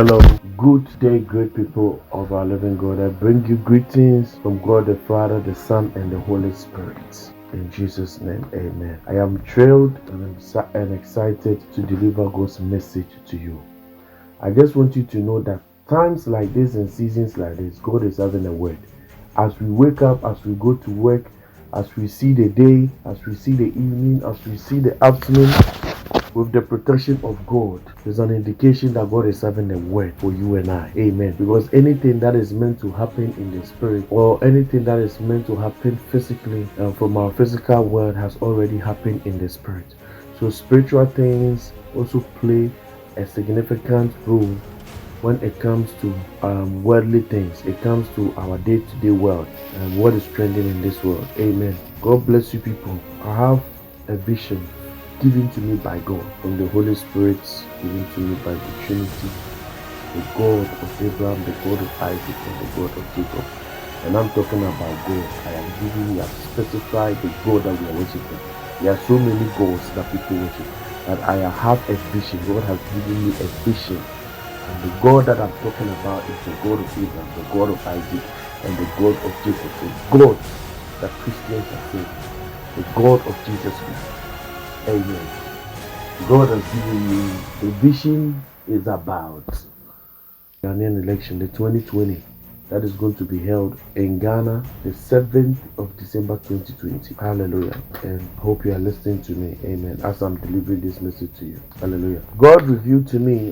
Hello, good day, great people of our living God. I bring you greetings from God the Father, the Son, and the Holy Spirit. In Jesus' name, amen. I am thrilled and excited to deliver God's message to you. I just want you to know that times like this and seasons like this, God is having a word. As we wake up, as we go to work, as we see the day, as we see the evening, as we see the afternoon, with the protection of God, there's an indication that God is having a word for you and I. Amen. Because anything that is meant to happen in the spirit, or anything that is meant to happen physically from our physical world, has already happened in the spirit. So spiritual things also play a significant role when it comes to worldly things. It comes to our day-to-day world and what is trending in this world. Amen. God bless you people. I have a vision given to me by God, from the Holy Spirit, given to me by the Trinity, the God of Abraham, the God of Isaac, and the God of Jacob. And I'm talking about God. I am giving you, I specified the God that we are worshiping. There are so many gods that people worship, that I have a vision. God has given me a vision. And the God that I'm talking about is the God of Abraham, the God of Isaac, and the God of Jacob. The God that Christians are saying, the God of Jesus Christ. Amen. God has given me the vision is about Ghanaian election, the 2020, that is going to be held in Ghana, the 7th of December 2020. Hallelujah. And hope you are listening to me. Amen. As I'm delivering this message to you. Hallelujah. God revealed to me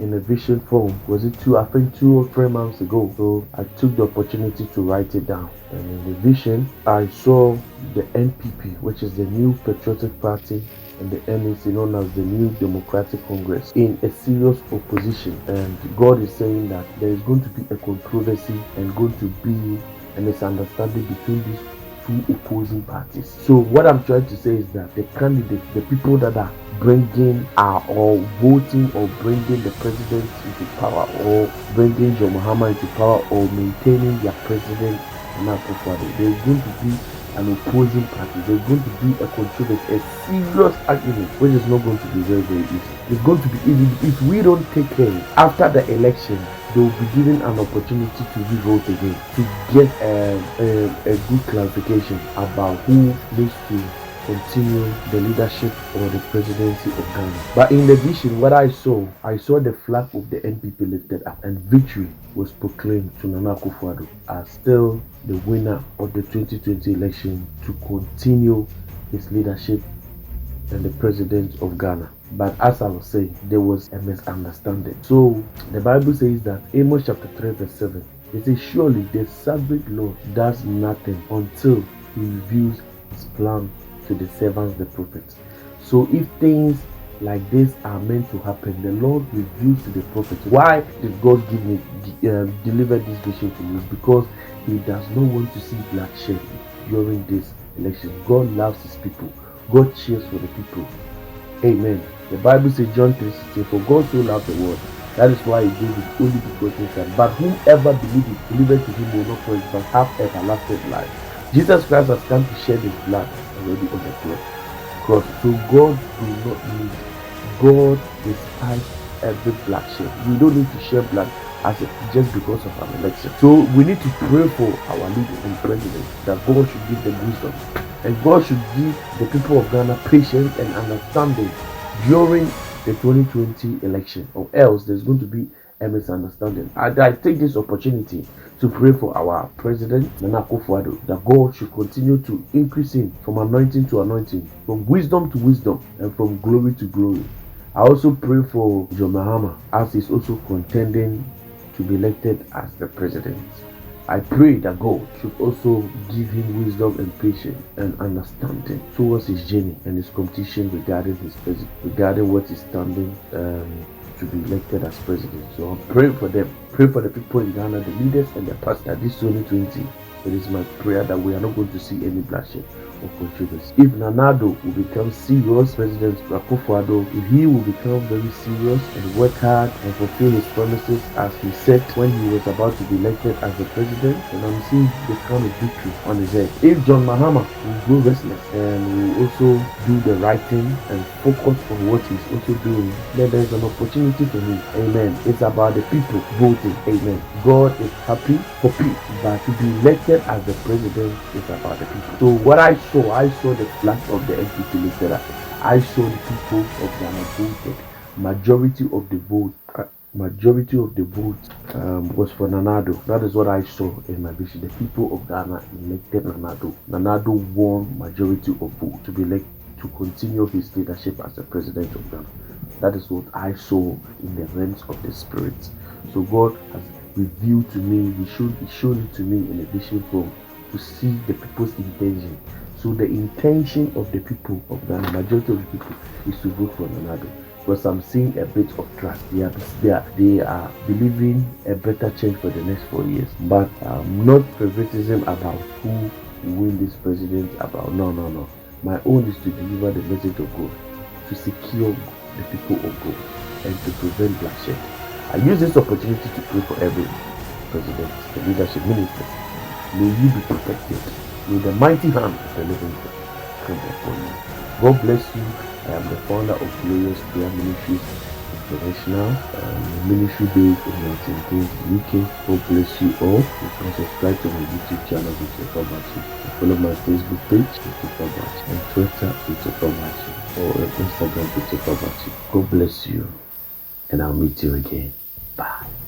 in a vision form. Was it 2 or 3 months ago? So I took the opportunity to write it down. And in the vision, I saw the NPP, which is the New Patriotic Party, and the NEC, known as the New Democratic Congress, in a serious opposition. And God is saying that there is going to be a controversy and going to be a misunderstanding between these two opposing parties. So what I'm trying to say is that the candidates, the people that are bringing or voting or bringing the president into power, or bringing John Mahama into power, or maintaining their president, there's going to be an opposing party. There's going to be a controversy, a serious argument, which is not going to be very, very easy. It's going to be easy if we don't take care. After the election, they will be given an opportunity to re-vote again, to get a good clarification about who needs to continue the leadership or the presidency of Ghana. But in the vision, what I saw the flag of the NPP lifted up, and victory was proclaimed to Nana Akufo-Addo as still the winner of the 2020 election to continue his leadership and the president of Ghana. But as I was saying, there was a misunderstanding. So the Bible says that Amos chapter 3 verse 7, it says, surely the sovereign Lord does nothing until he reveals his plan to the servants, the prophets. So if things like this are meant to happen, the Lord reveals to the prophets. Why did God deliver this vision to me? Because he does not want to see bloodshed during this election. God loves his people. God cheers for the people. Amen. The Bible says, John 3:16, for God so loved the world, that is why he gave his only begotten Son. But whoever believeth to him will not perish but have everlasting life. Jesus Christ has come to shed his blood already on the cross. So God do not need, God despises every bloodshed. We don't need to shed blood just because of an election. So we need to pray for our leaders and presidents that God should give them wisdom. And God should give the people of Ghana patience and understanding during the 2020 election, or else there's going to be a misunderstanding. I take this opportunity to pray for our president, Nana Akufo-Addo, that God should continue to increase him from anointing to anointing, from wisdom to wisdom, and from glory to glory. I also pray for John Mahama, as he's also contending to be elected as the president. I pray that God should also give him wisdom and patience and understanding towards his journey and his competition regarding his president, regarding what is standing to be elected as president. So I'm praying for them. Pray for the people in Ghana, the leaders and the pastors. This 2020, it is my prayer that we are not going to see any bloodshed. of controversy. If Nanado will become serious, President Akufo-Addo, if he will become very serious and work hard and fulfill his promises as he said when he was about to be elected as the president, then I'm seeing the kind of victory on his head. If John Mahama will go restless and will also do the right thing and focus on what he's also doing, then there's an opportunity for him. Amen. It's about the people voting. Amen. God is happy for people, but to be elected as the president is about the people. So what I saw the flag of the NPP elected. I saw the people of Ghana voted. Majority of the vote was for Nanado. That is what I saw in my vision. The people of Ghana elected Nanado. Nanado won majority of vote to be elected to continue his leadership as the president of Ghana. That is what I saw in the realms of the spirit. So God has revealed to me, He showed it to me in a vision form to see the people's intention. So the intention of the people of Ghana, majority of the people, is to vote for Nanado. Because I'm seeing a bit of trust. They are believing a better change for the next 4 years. But not favoritism about who will win this president. About no. My own is to deliver the message of God, to secure the people of God, and to prevent bloodshed. I use this opportunity to pray for every president, the leadership ministers. May you be protected. May the mighty hand of the living God come upon you. God bless you. I am the founder of Glorious Prayer Ministries International, ministry based in Milton Keynes, UK. God bless you all. You can subscribe to my YouTube channel, Victor Kabachi. Follow my Facebook page, Victor Kabachi, and Twitter, Victor Kabachi, or Instagram, Victor Kabachi. God bless you, and I'll meet you again. Bye.